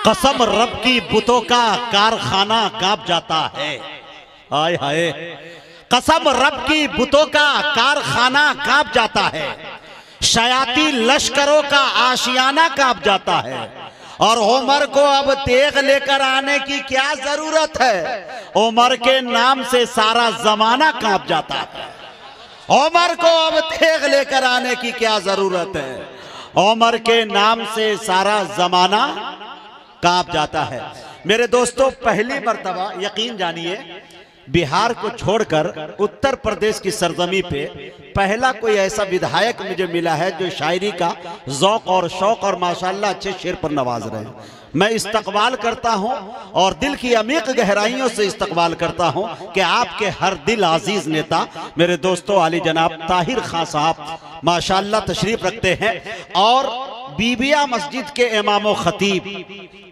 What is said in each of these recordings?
कसम रब की बुतों का कारखाना कांप जाता है। हाय हाय, कसम रब की बुतों का कारखाना कांप जाता है, शयाती लश्करों का आशियाना कांप जाता है। और उमर को अब तेग लेकर आने की क्या जरूरत है, उमर के नाम से सारा जमाना कांप जाता है। उमर को अब तेग लेकर आने की क्या जरूरत है, उमर के नाम से सारा जमाना कांप जाता है। मेरे दोस्तों, पहली मर्तबा यकीन जानिए बिहार को छोड़कर उत्तर प्रदेश की सरजमी पे पहला कोई ऐसा विधायक मुझे मिला है जो शायरी का ज़ौक़ और शौक़ और माशाअल्लाह अच्छे शेर पर नवाज रहे हैं। मैं इस्तकबाल करता हूं और दिल की अमीक गहराइयों से इस्तकबाल करता हूं कि आपके हर दिल अजीज नेता मेरे दोस्तों आली जनाब ताहिर खां साहब माशाअल्लाह तशरीफ रखते हैं। और बीबिया मस्जिद के इमाम खतीब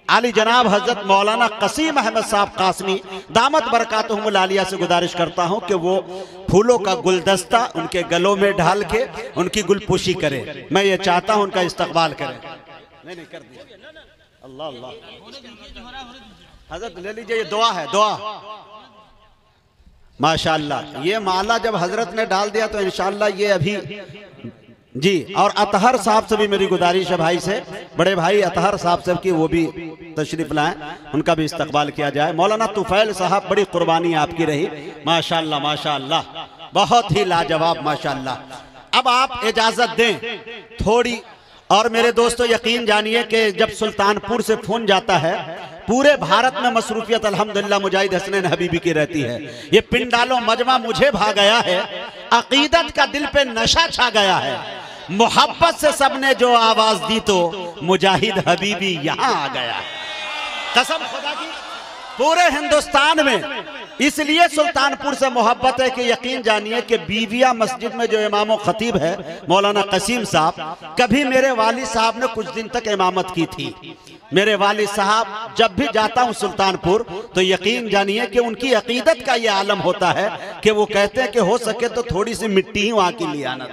आली जनाब हजरत मौलाना कसीम अहमद साहब कासमी दामत बरकातुहुमुल आलिया से गुजारिश करता हूं कि वो फूलों का गुलदस्ता उनके गलों में ढाल के उनकी गुलपोशी करें। मैं ये चाहता हूं उनका इस्तकबाल करें। नहीं कर दिया, अल्लाह अल्लाह। हजरत ले लीजिए, ये दुआ है, दुआ माशाअल्लाह। ये माला जब हजरत ने डाल दिया तो इंशाअल्लाह ये अभी जी। और अतहर साहब से भी मेरी गुजारिश है, भाई से, बड़े भाई अतहर साहब से कि वो भी तशरीफ लाएं, उनका भी इस्तकबाल किया जाए। मौलाना तुफैल साहब, बड़ी कुर्बानी आपकी रही माशाअल्लाह माशाअल्लाह, बहुत ही लाजवाब माशाअल्लाह। अब आप इजाजत दें थोड़ी। और मेरे दोस्तों यकीन जानिए कि जब सुल्तानपुर से फोन जाता है पूरे भारत में मसरूफियत अल्हम्दुलिल्लाह मुजाहिद हसनैन हबीबी की रहती है। ये पिंडालो मजमा मुझे भा गया है, अकीदत का दिल पे नशा छा गया है, मोहब्बत से सबने जो आवाज दी तो मुजाहिद हबीबी यहाँ आ गया। कसम खुदा की पूरे हिंदुस्तान में इसलिए सुल्तानपुर से मोहब्बत है कि यकीन जानिए कि बीबिया मस्जिद में जो इमाम खतीब है मौलाना कसीम साहब, कभी मेरे वालिद साहब ने कुछ दिन तक इमामत की थी। मेरे वालिद साहब जब भी जाता हूं सुल्तानपुर तो यकीन जानिए कि उनकी अकीदत का ये आलम होता है कि वो कहते हैं कि हो सके तो थोड़ी सी मिट्टी ही वहां की ले आना।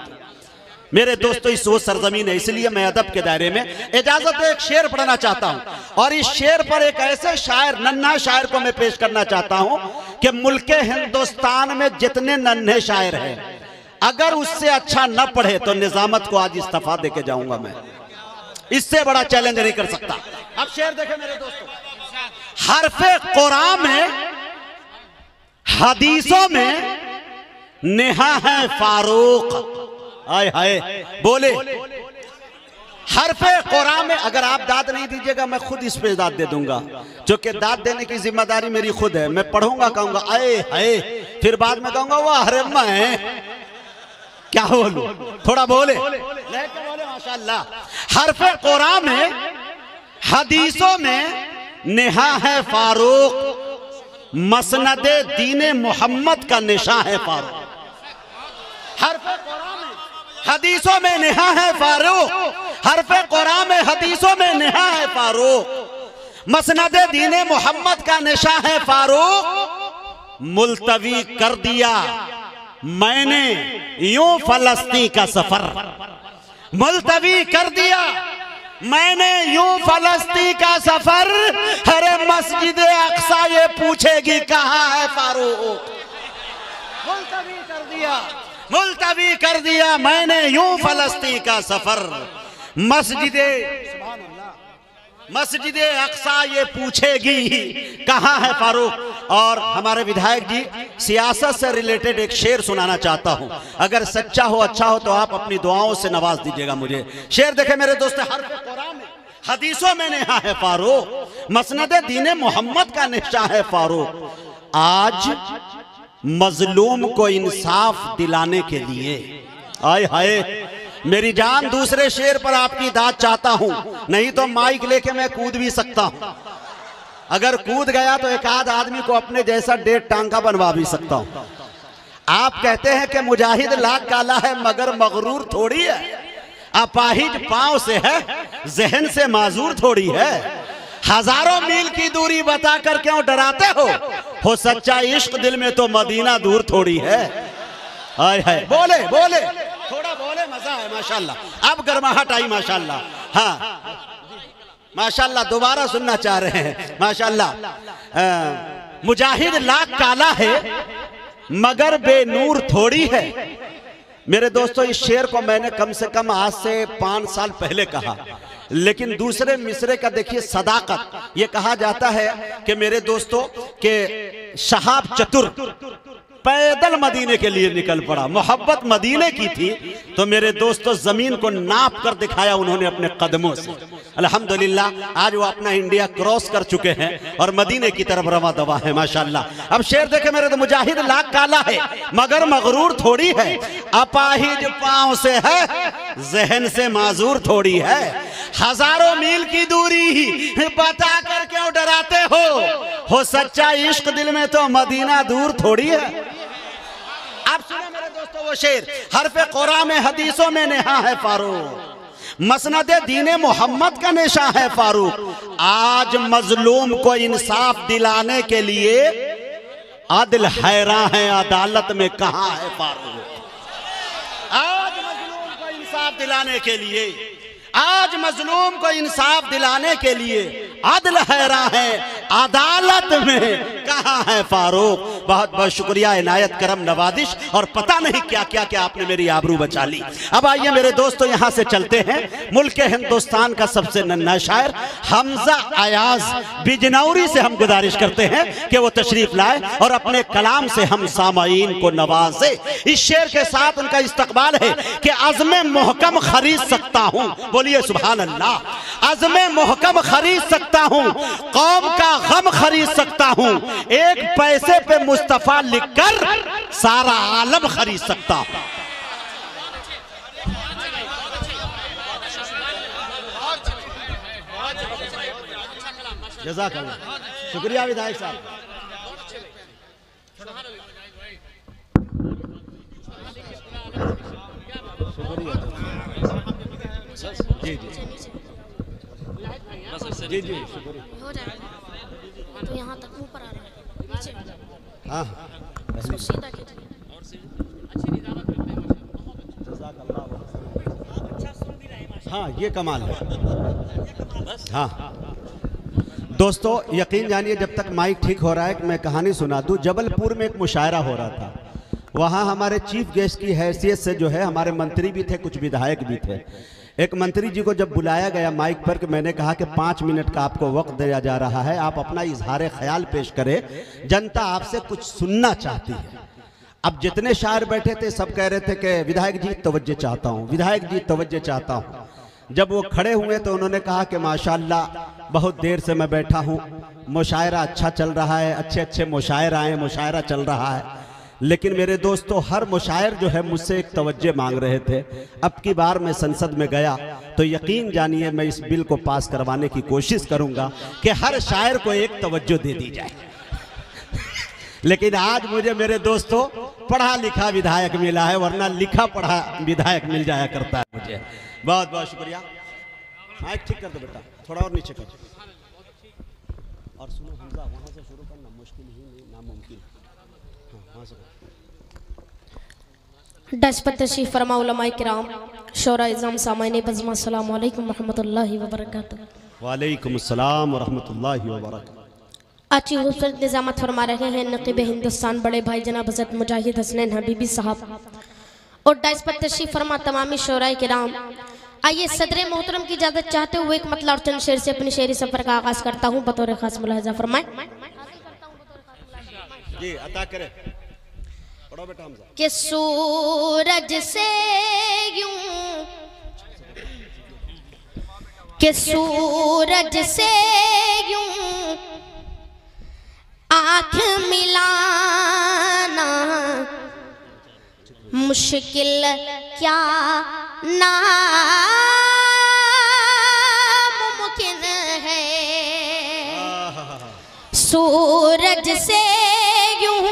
मेरे दोस्तों इस वो सरजमीन है, इसलिए मैं अदब के दायरे में इजाजत एक शेर पढ़ना चाहता हूं। और इस शेर पर एक ऐसे शायर, नन्हा शायर को मैं पेश करना चाहता हूं कि मुल्के हिंदुस्तान में जितने नन्हे शायर हैं अगर उससे अच्छा न पढ़े तो निजामत को आज इस्तीफा देके जाऊंगा मैं। इससे बड़ा चैलेंज नहीं कर सकता। अब शेर देखें मेरे दोस्तों, हरफे कुरान में हदीसों में नेहा है फारूक। हाय हाय बोले हरफे कुरान में। अगर आप दाद नहीं दीजिएगा मैं खुद इस पे दाद दे दूंगा, क्योंकि दाद देने की जिम्मेदारी मेरी खुद है। मैं पढ़ूंगा कहूंगा आए हाय, फिर बाद में कहूंगा वाह अरे मैं क्या बोलूं, थोड़ा बोले माशाअल्लाह। हरफे कुरान में हदीसों में नेहा है फारूक, मसनदे दीने मोहम्मद का निशा है फारूक। हरफे कुरान में हदीसों में नेहा है फारूक, हरफे कुरान में हदीसों में नेहा है फारूक, मसनदे दीने मोहम्मद का निशा है फारूक। मुलतवी कर दिया मैंने यूं फलस्तीन का सफर, मुलतवी कर दिया मैंने यूं फलस्तीन का सफर, अरे मस्जिद अक्सा ये पूछेगी कहाँ है फारूक। मुलतवी कर दिया, मुलतवी कर दिया मैंने यूं फलस्तीन का सफर, मस्जिद अक्सा ये पूछेगी कहाँ है फारूक। और हमारे विधायक जी सियासत से रिलेटेड एक शेर सुनाना चाहता हूं, अगर सच्चा हो अच्छा हो तो आप अपनी दुआओं से नवाज दीजिएगा मुझे। शेर देखे मेरे दोस्त, हरफ कुरान में हदीसों में नेहा है फारूक, मसनदे दीने मोहम्मद का निशा है फारूक। आज मजलूम को इंसाफ दिलाने के लिए आए हाय मेरी जान दूसरे शेर पर आपकी दाद चाहता हूं, नहीं तो माइक लेके मैं कूद भी सकता हूं। अगर कूद गया तो एक आध आदमी को अपने जैसा 1.5 टांका बनवा भी सकता हूं। आप कहते हैं कि मुजाहिद लाख काला है मगर मगरूर थोड़ी है, अपाहिज पांव से है जहन से माजूर थोड़ी है। हजारों मील की दूरी बताकर क्यों डराते हो सच्चा इश्क दिल में तो मदीना दूर थोड़ी है। हाय हाय बोले बोले थोड़ा बोले, मजा है माशाल्लाह। अब गर्माहट आई माशाल्लाह। हाँ माशाल्लाह दोबारा सुनना चाह रहे हैं। माशाल्लाह मुजाहिद लाख काला है मगर बेनूर थोड़ी है। मेरे दोस्तों इस शेर को मैंने कम से कम आज से 5 साल पहले कहा, लेकिन दूसरे मिसरे का देखिए सदाकत। ये कहा जाता है कि मेरे दोस्तों के शहाब चतुर पैदल मदीने के लिए निकल पड़ा, मोहब्बत मदीने की थी तो मेरे दोस्तों जमीन को नाप कर दिखाया उन्होंने अपने कदमों से। अल्हम्दुलिल्लाह आज वो अपना इंडिया क्रॉस कर चुके हैं और मदीने की तरफ रवा दवा है माशाल्लाह। अब शेर देखे मेरे तो मुजाहिद लाख काला है मगर मगरूर थोड़ी है, अपाहिज पांव से है जहन से माजूर थोड़ी है। हजारों मील की दूरी ही बता कर क्यों डराते हो सच्चा इश्क दिल में तो मदीना दूर थोड़ी है। आप सुनो मेरे दोस्तों वो शेर, हरफ़े कुरान में हदीसों में नेहा है फारूक, मसनदे दीने मोहम्मद का निशा है फारूक। आज मजलूम को इंसाफ दिलाने के लिए अदल हैरान है अदालत में कहां है फारूक। आज मजलूम को इंसाफ दिलाने के लिए, आज मजलूम को इंसाफ दिलाने के लिए अदल हैरान है अदालत में कहां है फारूक। बहुत बहुत शुक्रिया, इनायत करम नवादिश और पता नहीं क्या क्या क्या आपने मेरी आबरू बचा ली। अब आइए मेरे दोस्तों यहां से चलते हैं मुल्क हिंदुस्तान का सबसे नन्हा शायर हमजा अयाज बिजनौरी से हम गुजारिश करते हैं कि वो तशरीफ लाए और अपने कलाम से हम सामाईन को नवाजे। इस शेर के साथ उनका इस्तकबाल है कि अज़्म मोहकम खरीद सकता हूं, बोलिए सुभान अल्लाह। अज़्म मोहकम खरीद सकता हूं, कौम का गम खरीद सकता हूं, एक पैसे पे मुस्तफा लिखकर सारा आलम खरीद सकता हूं। जज़ाकल्लाह, शुक्रिया विधायक साहब। जी जी जी जी हो जाएगा तो यहाँ तक ऊपर आ रहा है नीचे। हाँ सीधा कीजिए। हाँ ये कमाल है। हाँ दोस्तों यकीन जानिए जब तक माइक ठीक हो रहा है कि मैं कहानी सुना दूं। जबलपुर में एक मुशायरा हो रहा था, वहाँ हमारे चीफ गेस्ट की हैसियत से जो है हमारे मंत्री भी थे, कुछ विधायक भी थे। एक मंत्री जी को जब बुलाया गया माइक पर कि मैंने कहा कि 5 मिनट का आपको वक्त दिया जा रहा है, आप अपना इजहार ख्याल पेश करें, जनता आपसे कुछ सुनना चाहती है। अब जितने शायर बैठे थे सब कह रहे थे कि विधायक जी तवज्जो चाहता हूँ, विधायक जी तवज्जो चाहता हूँ। जब वो खड़े हुए तो उन्होंने कहा कि माशाल्लाह बहुत देर से मैं बैठा हूँ, मुशायरा अच्छा चल रहा है, अच्छे अच्छे मुशायर आए, मुशायरा चल रहा है, लेकिन मेरे दोस्तों हर मुशायर जो है मुझसे एक तवज्जो मांग रहे थे। अब की बार मैं संसद में गया तो यकीन जानिए मैं इस बिल को पास करवाने की कोशिश करूंगा कि हर शायर को एक तवज्जो दे दी जाए। लेकिन आज मुझे मेरे दोस्तों पढ़ा लिखा विधायक मिला है, वरना लिखा पढ़ा विधायक मिल जाया करता है मुझे। बहुत बहुत शुक्रिया। माइक ठीक कर दो बेटा, थोड़ा और नीचे कर। और सुनो हमजा, वहाँ से शुरू करना, मुश्किल ही नहीं नामुमकिन। डस पर तशरीफ फरमा उलमाए किराम, शोरा इज़ाम, सामाईन बज़्म, अस्सलामु अलैकुम रहमतुल्लाहि व बरकातुहू। वालेकुम अस्सलाम व रहमतुल्लाहि व बरकातुहू। अच्छी खूबसूरत निज़ामत फरमा रहे हैं नक़ीब हिंदुस्तान बड़े भाई जनाब हज़रत मुजाहिद हसनैन हबीबी साहब और डस पर तशरीफ फरमा तमामी शोराए किराम। आइए सदर मोहतरम की इजाज़त चाहते हुए एक मतलब और चंद शेर से अपनी शेरी सफ़र का आगाज़ करता हूँ, बतौर ख़ास मुलाहिज़ा फरमाएं। जी अता करे, पढ़ो बेटा हमजा। कि सूरज से यूं, कि सूरज से यूं आँख मिलाना मुश्किल क्या नामुमकिन है। सूरज से यूं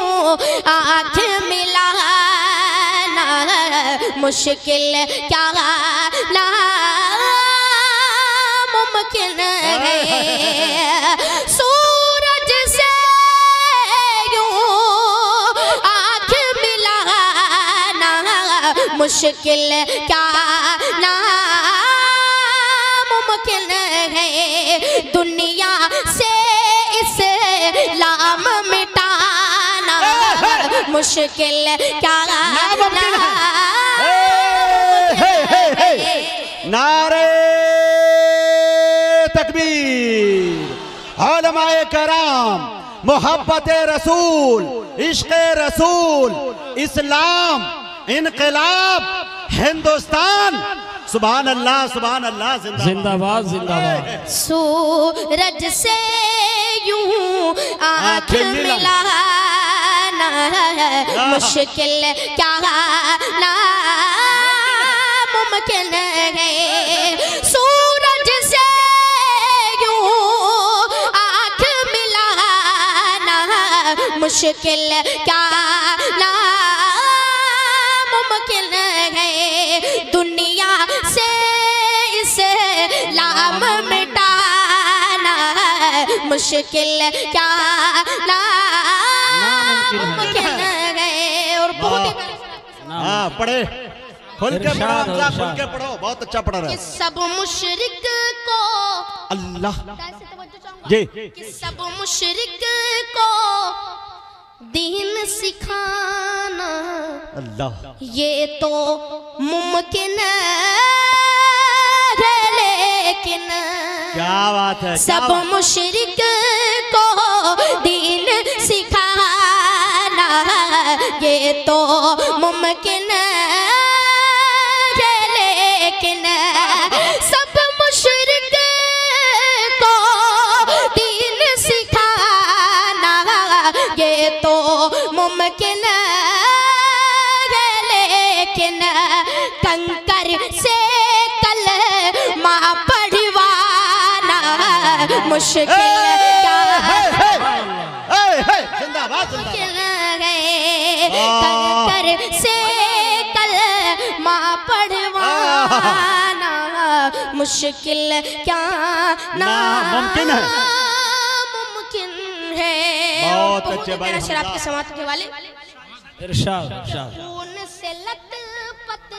आँख मिलाना मुश्किल क्या नामुमकिन है। सूरज से यूं आँख मिलाना मुश्किल क्या नामुमकिन है। मुश्किल क्या नामुमकिन है। नारे तकबीर, उलमाए कराम, मोहब्बत रसूल, इश्क़ रसूल, इस्लाम, इनकलाब, हिंदुस्तान, सुभान अल्लाह जिंदाबाद जिंदाबाद। सूरज से यूं आँख मिलाना मुश्किल क्या नामुमकिन है। सूरज से यूं आँख मिलाना मुश्किल क्या नामुमकिन है। दुनिया से इस्लाम मिटाना मुश्किल क्या नामुमकिन है। और बहुत ही हाँ पढ़े, खुल के पढ़ो, खुल के पढ़ो, बहुत अच्छा पढ़ रहे कि सब मुशरिक को अल्लाह जी जी कि सब मुशरिक को दीन सिखाना अल्लाह ये तो मुमकिन है, लेकिन क्या बात है। सब मुशरिक को दीन सिखाना ये तो मुमकिन है, लेकिन सब मुशरिक को दीन सिखाना ये तो मुमकिन है, लेकिन कंकर से कल माँ पढ़वाना मुश्किल क्या जिंदाबाद कंकर से कल माँ पढ़वाना मुश्किल क्या नामुमकिन है। मुमकिन है। बहुत अच्छे भाई। शराब के समात के वाले इरशाद खून से लथपथ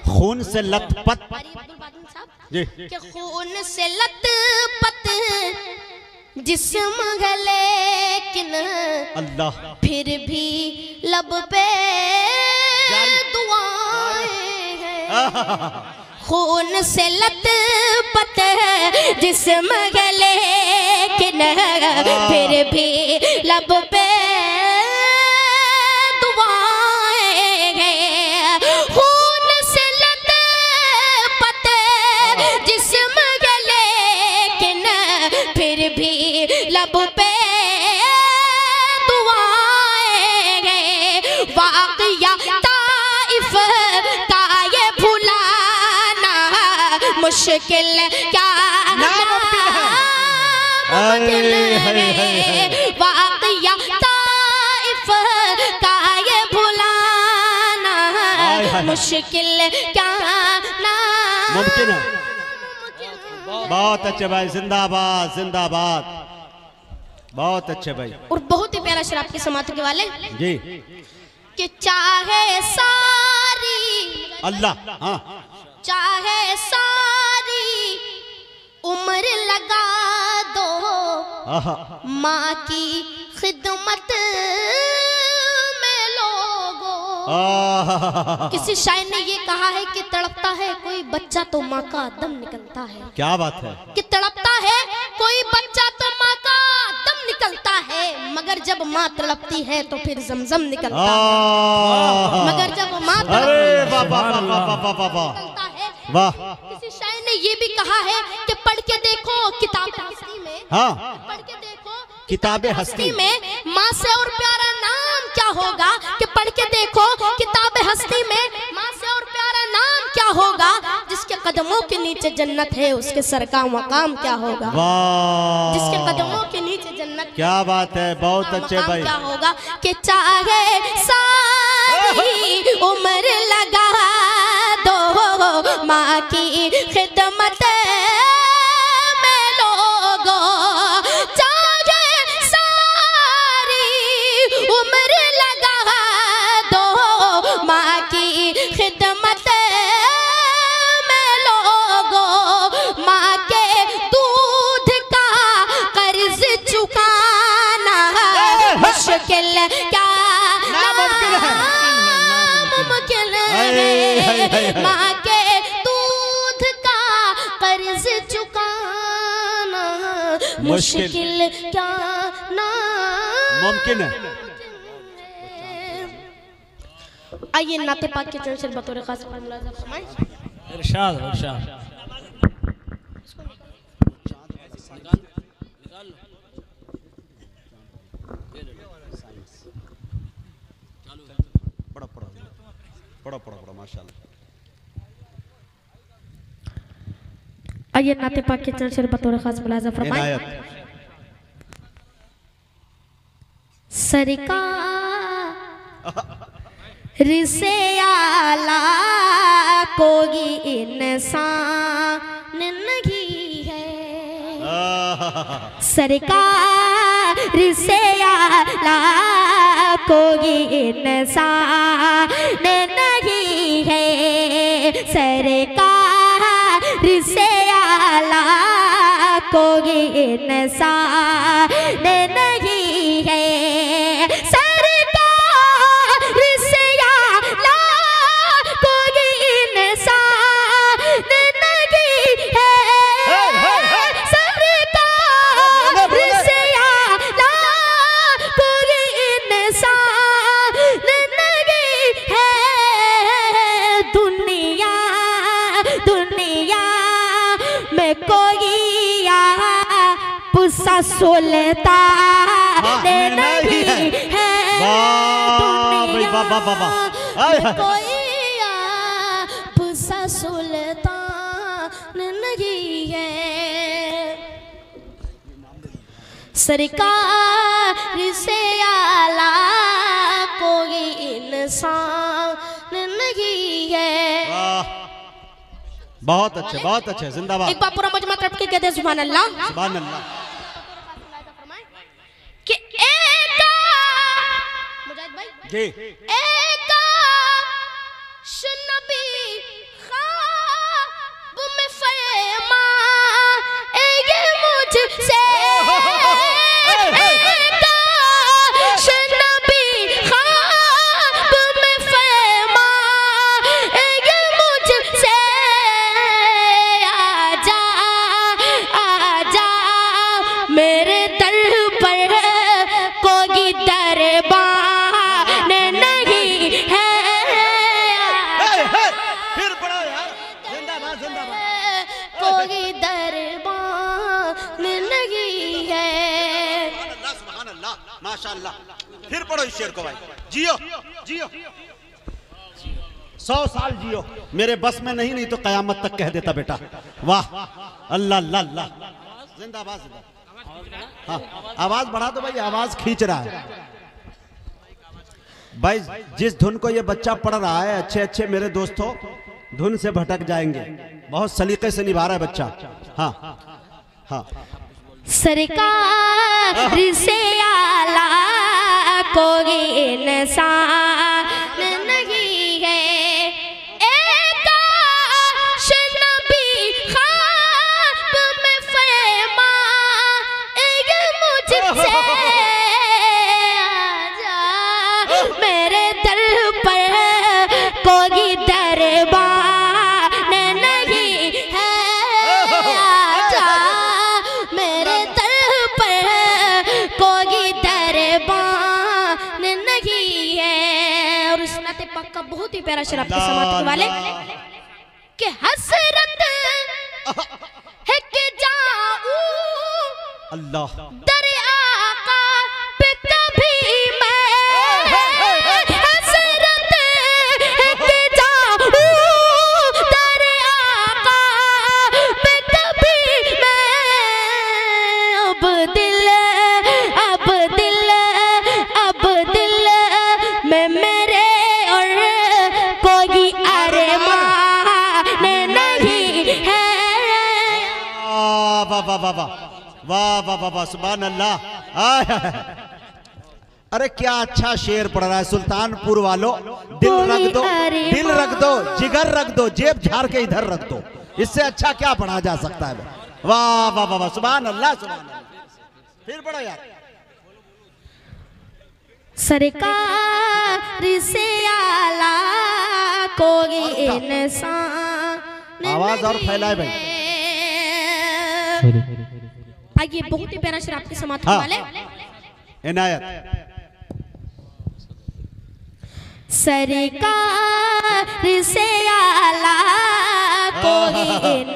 खून से लथपथ अब्दुल बादल साहब जी कि खून से लथपथ जिस्म है लेकिन अल्लाह फिर भी लब पे दुआएं हैं। खून से लथपथ जिस्म है लेकिन फिर भी लब पे दुआएं हैं। खून से लथपथ जिस्म है लेकिन फिर भी लब पे दुआएं हैं। वाक़या ताइफ का ये भुलाना मुश्किल क्या नामुमकिन है। वाक़या ताइफ का ये भुलाना मुश्किल क्या मुमकिन है। नामुमकिन है। बहुत अच्छे भाई, जिंदाबाद जिंदाबाद, बहुत अच्छे भाई। और बहुत ही प्यारा शराब की समात के वाले जी कि चाहे सारी अल्लाह हाँ चाहे सारी उम्र लगा दो आहा, माँ की खिदमत में लोगों। आहा, किसी शायर ने ये कहा है कि तड़पता है कोई बच्चा तो माँ का दम निकलता है। क्या बात है। कि तड़पता है कोई बच्चा तो माँ का दम निकलता है, मगर जब माँ तड़पती है तो फिर जमजम निकलता है। आहा, मगर जब माँ अरे तड़पती वाह वाह वाह वाह वाह वाह वाह निकलता है। वाह। किसी शायर ने ये भी कहा है कि पढ़ के देखो किताब हस्ती में, हाँ पढ़ के देखो किताबे हस्ती में माँ से और प्यारा नाम क्या होगा। कि पढ़ के देखो किताब हस्ती में माँ से और प्यारा नाम क्या होगा। जिसके कदमों के नीचे जन्नत है उसके सर का मकाम क्या होगा। वाह, जिसके कदमों के नीचे जन्नत क्या बात है, बहुत अच्छे मकाम भाई। क्या होगा। कि चाहे सारी उम्र लगा दो माँ की खिदमत में लोगों। चाहे सारी उम्र लगा दो माँ की खिदमत में लोगों। माँ के दूध का कर्ज चुकाना मुश्किल क्या नामुमकिन है, माँ के दूध का कर्ज चुकाना मुश्किल क्या ना मुमकिन है। आइए नाते पाक के चरण से बतौर खास फरमाएं। इरशाद इरशाद। पढ़ो माशाल्लाह। आइए नाते पाक के चरण से बतौर खास मुलाजा फरमाएं। सरकार से आला कोई इंसान नहीं है, सरकार से आला कोई इंसान नहीं है, सरकार से आला कोई इंसान नहीं है, सुल्तान नहीं है, कोई पुसा सुल्तान नहीं है, सरकार से आला कोई इंसान नहीं है। बहुत अच्छे जिंदाबाद। एक बार पूरा मजमा तरफ के कहते सुभान अल्लाह सुभान अल्लाह। कि एक मुजाहिद भाई जी एक नबी ख्वाब में फरमाए मुझसे, नबी ख्वाब में फरमाए मुझसे, आजा आजा मेरे दर पर कोई दरबान नहीं है, फिर पढ़ो यार, जिंदाबाद जिंदाबाद। कोई दरबान नहीं है। सुभान अल्लाह माशाअल्लाह। फिर पढ़ो इस शेर को भाई। जियो जियो 100 साल जियो। मेरे बस में नहीं तो कयामत तक कह देता बेटा। वाह अल्लाह अल्लाह अल्लाह। जिंदाबाद जिंदाबाद। हाँ आवाज बढ़ा दो भाई, आवाज खींच रहा है भाई। जिस धुन को ये बच्चा पढ़ रहा है, अच्छे अच्छे मेरे दोस्तों धुन से भटक जाएंगे। बहुत सलीके से निभा रहा है बच्चा। हाँ हाँ। सरकार से आला कोई इंसान नहीं है, एक नबी ख्वाब में फरमाए मुझसे, आजा मेरे दर पर कोई दरबान नहीं है, आजा मेरे दर पर कोई दरबान नहीं है। और इस नाते पाक का बहुत ही प्यारा शेर आपके समात के वाले कि हसरत है कि जाऊं अल्लाह दर आका पे कभी मैं, हसरत है कि जाऊं दर आका पे कभी मैं, अब दिल में मेरे और कोई अरमान नहीं है। वाह वाह वाह वाह वाह वाह वाह वाह सुभान अल्लाह। अरे क्या अच्छा शेर पढ़ रहा है। सुल्तानपुर वालों दिल रख दो, दिल रख दो, जिगर रख दो, जेब झाड़ के इधर रख दो। इससे अच्छा क्या पढ़ा जा सकता है। वाह वाह वाह वाह सुभान अल्लाह सुभान अल्लाह। फिर पढ़ो यार। सरकार से आला कोई इंसान आवाज और फैलाए भाई। आइए बहुत ही प्यारा शेर आपके समाप्त हाँ। वाले इनायत। सरकार से आला कोई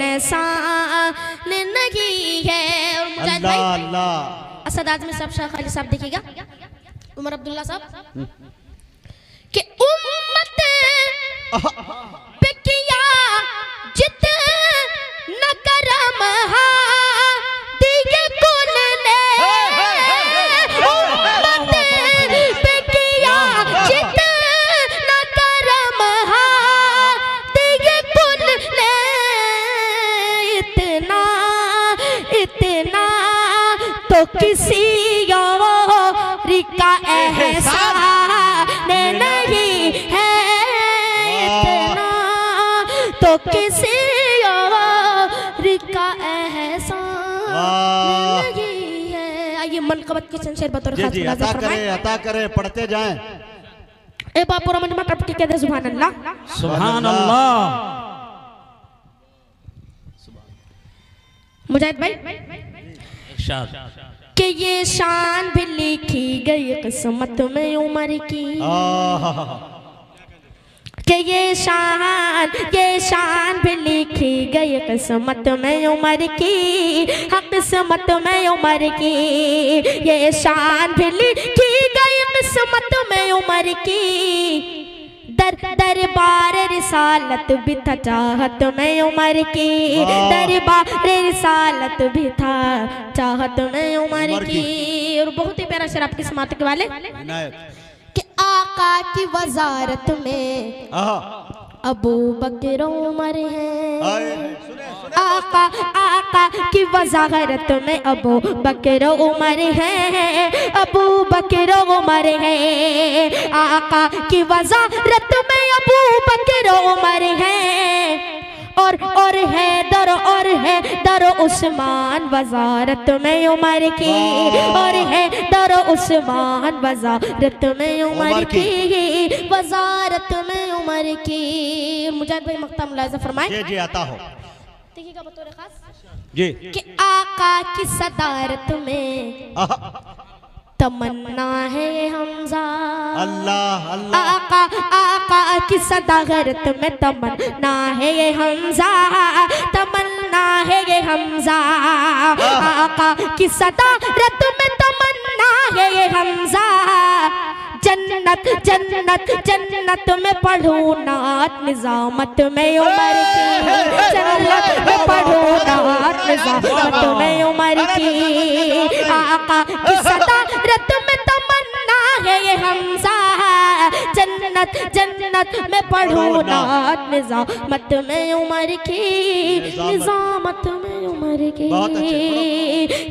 इंसान नहीं है। और मुजाहिद भाई, अल्लाह अल्लाह। असद आजमी साहब, शाह खाली साहब देखिएगा, उमर अब्दुल्ला साहब कि उम्मत पे किया जितना करम हा दिए कुल ने, उम्मत पे किया जितना करम हा दिए कुल ने, इतना इतना तो किसी और का एहसान नहीं है, इतना तो किसी और का एहसान नहीं है। आइए मनकबत के शेर बतौर जी खास जी, मुलाज़ा अता फरमाएं। करें अता करें, पढ़ते जाएं। ए बापू रमन मत के कहते सुभान अल्लाह। सुभान अल्लाह। मुजाहिद भाई इरशाद। कि ये शान भी लिखी गई किस्मत में उमर की, कि ये शान भी लिखी गई किस्मत में उमर की, हाँ किस्मत में उमर की, ये शान भी लिखी गई किस्मत में उमर की, दरबार रिसालत भी था चाहत में उमर की, दरबार रिसालत भी था चाहत में उमर की। और बहुत ही प्यारा शेर आपकी समात के वाले इनायत। कि आका की वजारत में अबू बकर उमर हैं, आका की वजारत में अबू बकर उमर हैं, अबू बकर उमर हैं, आका की वजारत में अबू बकर उमर हैं, और है दर उस्मान वजारत में उमर की, और है दर उस्मान वजारत में उमर की, वजारत में उमर की। मुजाहिद भाई मक्ता मुलाज़ा फरमाएं। जी जी, आता हो देखिएगा बतौर खास जी। कि आका की सदारत में तमन्ना है हमजा, अल्लाह अल्लाह। आका की सदारत में तमन्ना है ये हमजा, तमन्ना है ये हमजा, आका की सदारत में तमन्ना है ये हमजा, जन्नत जन्नत जन्नत में पढ़ूं नात निजामत में उमर की, जन्नत में पढ़ूं नात निजामत में उमर की, आका की सदारत में तमन्ना है ये हमजा, जन्नत जन्नत में पढ़ूं नात निजामत में उमर की, निजामत में उमर की,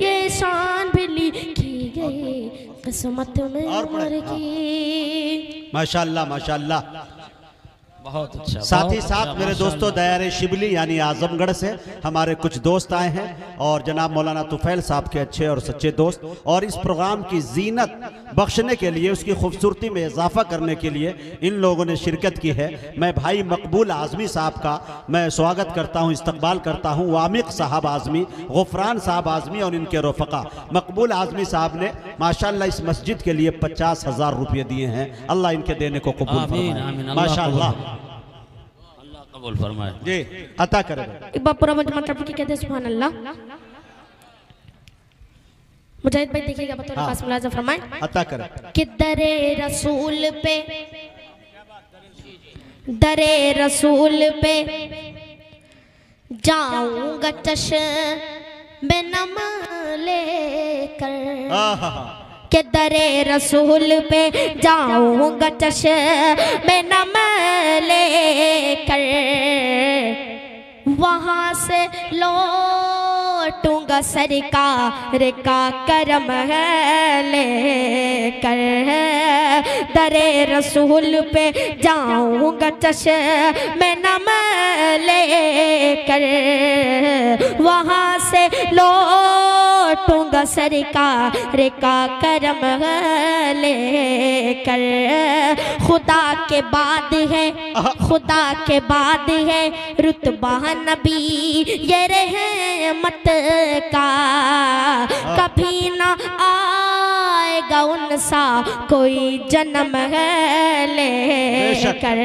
ये शान भी लिखी गई किस्मत में उमर की। माशाल्लाह माशाल्लाह। बहुत अच्छा। साथ ही साथ मेरे दोस्तों दयारे शिबली यानी आजमगढ़ से हमारे कुछ दोस्त आए हैं और जनाब मौलाना तुफैल साहब के अच्छे और सच्चे दोस्त, और इस प्रोग्राम की जीनत बख्शने के लिए, उसकी खूबसूरती में इजाफा करने के लिए इन लोगों ने शिरकत की है। मैं भाई मकबूल आज़मी साहब का मैं स्वागत करता हूँ, इस्तकबाल करता हूँ। वामिक साहब आज़मी, गुफरान साहब आज़मी और इनके रफ़क़ा। मकबूल आज़मी साहब ने माशाल्लाह इस मस्जिद के लिए 50,000 रुपये दिए हैं। अल्लाह इनके देने को कबूल फरमाए। माशाल्लाह कबूल फरमाए जी, अता करे। एक बार पूरा मतलब की कहते हैं सुभान अल्लाह। मुजाहिद भाई देखिएगा बतौर खास मुलाज़ा फरमाएं। अता करे। कि दरे रसूल पे जाऊंगा चश्मे नम लेकर, के दरे रसूल पे जाऊंगा चश्मे नम लेकर, वहाँ से लौटूंगा सरकार का करम लेकर, दरे रसूल पे जाऊंगा चश्मे नम लेकर, वहाँ से लौट लौटूंगा सरकार का करम लेकर। खुदा के बाद है, खुदा के बाद है रुतबा नबी ये रहमत का। कभी ना आएगा उनसा कोई जन्म लेकर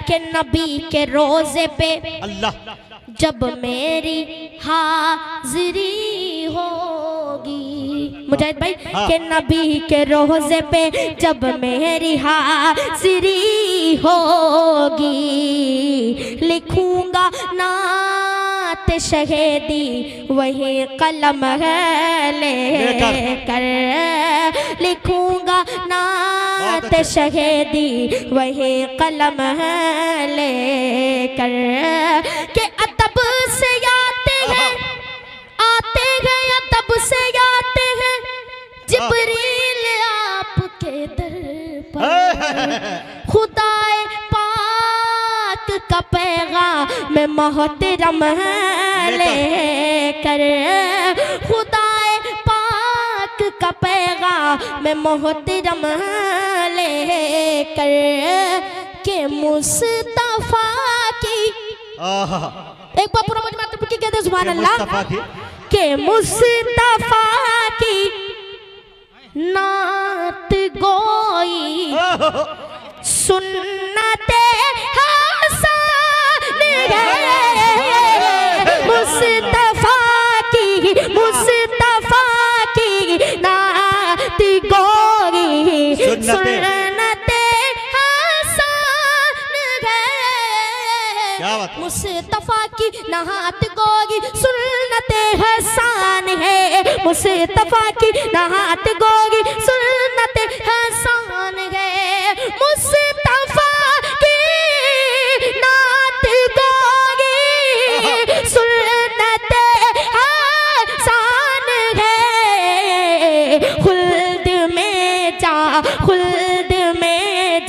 के नबी के रोजे पे अल्लाह जब मेरी हाजिरी होगी। मुजाहिद भाई के नबी के रोजे पे जब मेरी हाजिरी होगी, लिखूंगा नात शहीदी वही कलम लेकर। लिखूंगा नात शहीदी वही कलम लेकर के अदब से आते हैं अदब से आते हैं जिब्रील आपके दर पर। खुदाए पाक का पैगाम में मोहतरम लेकर। खुदाए पाक का पैगाम में मोहतरम लेकर के मुस्तफा की एक बार पूरा मुझे मात्र की कहते सुभान अल्लाह के मुस्तफा की नात गोई सुन्नते हसन है। मुस्तफा की नात गोई सुन्नते हसन है। मुस्तफा की नात गोई सुन्नते हसन है। मुस्तफा की नात गोई सुन्नते हसन है। मुस्तफा की नात गोई सुन्नते हसन है। खुल्द में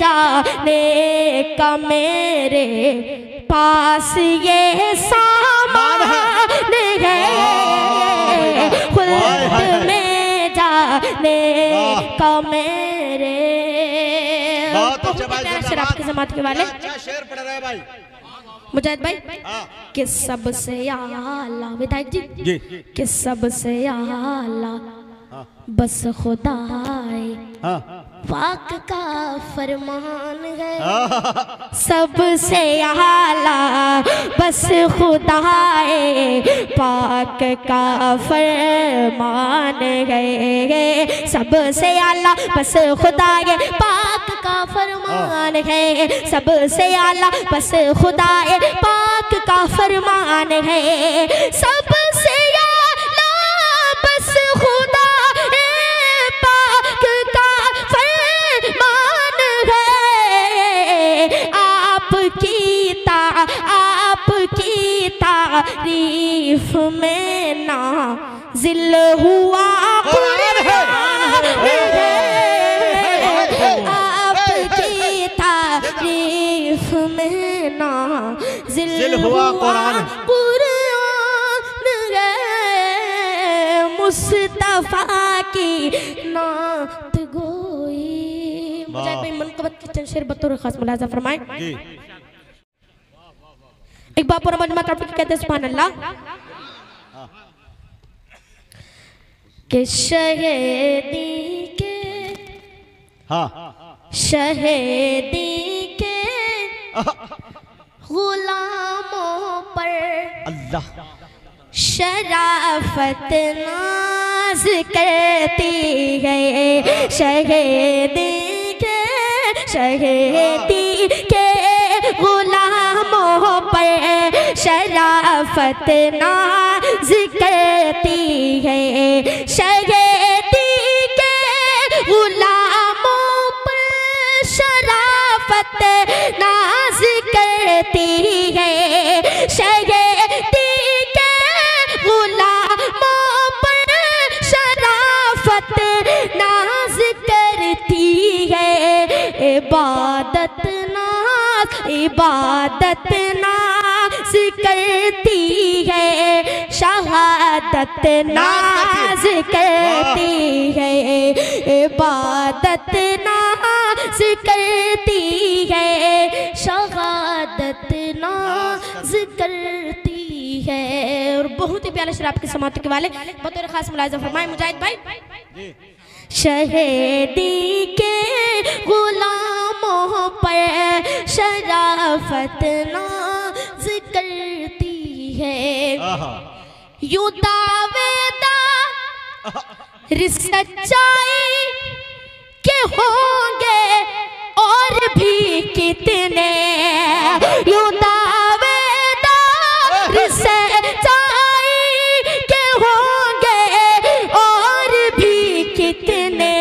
जाने का मेरे पास ये सामान है। खुल्द में जाने का मेरे शराब की जमात के वाले शेर पढ़ रहे भाई मुजाहिद भाई कि सबसे आला विधायक जी कि सबसे आला बस खुदाए पाक का फरमान है। सबसे आला बस खुदाए पाक का फरमान है। सबसे आला बस खुदाए पाक का फरमान है। सबसे आला बस खुदाए पाक का फरमान है। सबसे आला बस खुदा तारीफ में नाज़िल हुआ आपकी तारीफ में नाज़िल हुआ कुरान मुस्तफा की नात गोई। मुजाहिद भाई मनक़बत की चंद शेर बतौर खास मुलाज़ा फरमाएं। एक बार पूरा मजमा कहते सुभान अल्लाह के शहीदी के गुलामों पर अल्लाह शराफत नाज करती है। शहीदी के गुलामों पर शराफत नाज करती है। शहीदी के गुलामों पर शराफत नाज करती है। शहीदी के गुलामों पर शराफत नाज करती है। इबादत नाज करती है। शहादत इबादत नाज करती है, इबादत नाज करती है, शहादत नाज करती है। और बहुत ही प्यारे शेर आपके समाप्त के वाले बतौर खास मुलाहिजा फरमाए मुजाहिद भाई। शहीदी के गुलामों पर शराफत नाज करती है, यूं दावेदार सच्चाई के होंगे और भी कितने, यूं दावेदार सच्चाई के होंगे और भी कितने,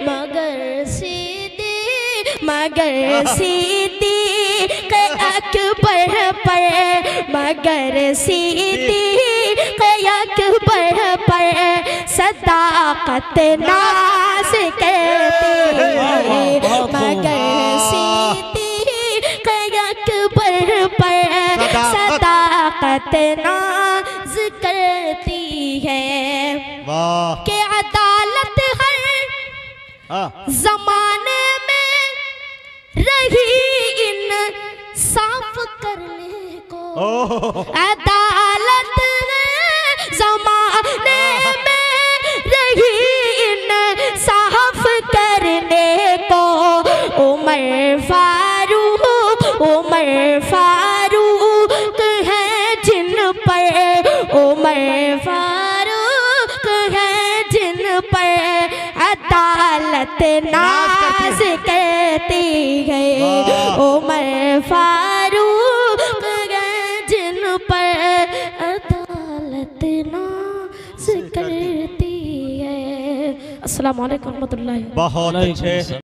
मगर सिद्दीक़ अकबर पर, मगर सिद्दीक़ अकबर पर सदाकत नाज करते हैं, मगर सिद्दीक़ अकबर पर सदाकत नाज करती है। के अदालत हर जमाने में रही इंसाफ करने को, अदालत जमाने में रही इंसाफ करने को, उमर फारूक है जिन पर, उमर फारूक है जिन पर अदालत नाज करती है, उमर फारूक है जिन पर अदालत नाज करती है। अस्सलाम वालेकुम रहमतुल्लाहि। बहुत अच्छे।